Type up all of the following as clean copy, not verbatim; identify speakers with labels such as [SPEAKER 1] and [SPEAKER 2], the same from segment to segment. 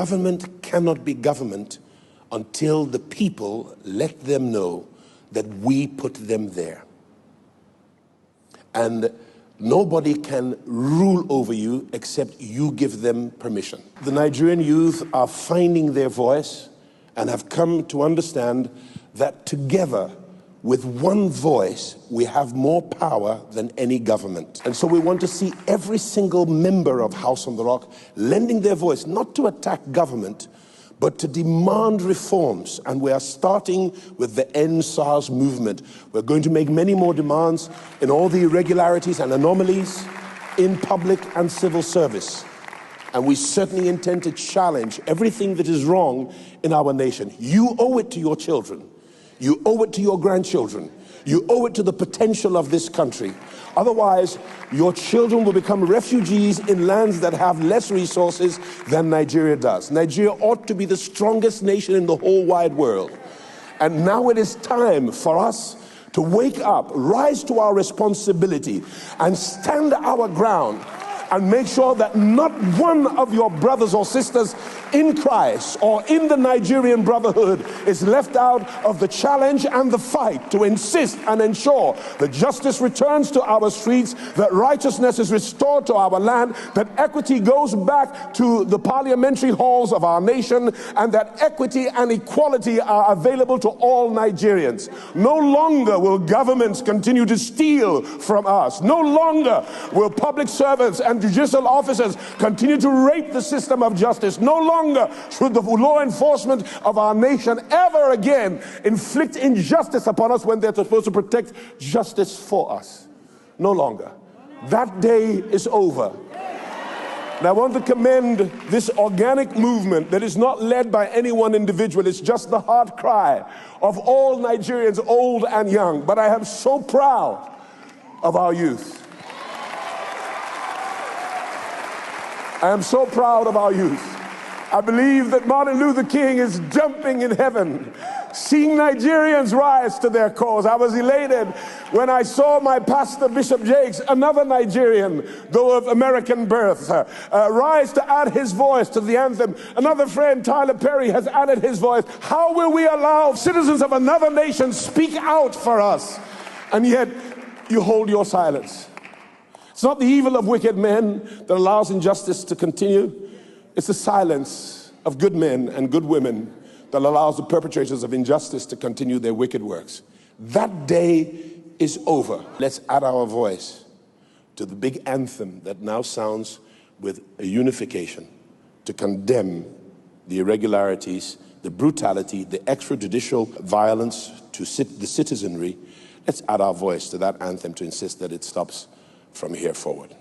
[SPEAKER 1] Government cannot be government until the people let them know that we put them there. And nobody can rule over you except you give them permission. The Nigerian youth are finding their voice and have come to understand that together, with one voice, we have more power than any government. And so we want to see every single member of House on the Rock lending their voice, not to attack government, but to demand reforms. And we are starting with the End SARS movement. We're going to make many more demands in all the irregularities and anomalies in public and civil service. And we certainly intend to challenge everything that is wrong in our nation. You owe it to your children. You owe it to your grandchildren. You owe it to the potential of this country. Otherwise, your children will become refugees in lands that have less resources than Nigeria does. Nigeria ought to be the strongest nation in the whole wide world. And now it is time for us to wake up, rise to our responsibility, and stand our ground and make sure that not one of your brothers or sisters in Christ or in the Nigerian brotherhood is left out of the challenge and the fight to insist and ensure that justice returns to our streets, that righteousness is restored to our land, that equity goes back to the parliamentary halls of our nation, and that equity and equality are available to all Nigerians. No longer will governments continue to steal from us. No longer will public servants and judicial officers continue to rape the system of justice. No longer should the law enforcement of our nation ever again inflict injustice upon us when they're supposed to protect justice for us. No longer. That day is over. And I want to commend this organic movement that is not led by any one individual. It's just the heart cry of all Nigerians, old and young. But I am so proud of our youth. I am so proud of our youth. I believe that Martin Luther King is jumping in heaven, seeing Nigerians rise to their cause. I was elated when I saw my pastor, Bishop Jakes, another Nigerian, though of American birth, rise to add his voice to the anthem. Another friend, Tyler Perry, has added his voice. How will we allow citizens of another nation speak out for us? And yet you hold your silence. It's not the evil of wicked men that allows injustice to continue. It's the silence of good men and good women that allows the perpetrators of injustice to continue their wicked works. That day is over. Let's add our voice to the big anthem that now sounds with a unification to condemn the irregularities, the brutality, the extrajudicial violence to the citizenry. Let's add our voice to that anthem to insist that it stops from here forward.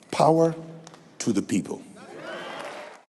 [SPEAKER 1] Power to the people.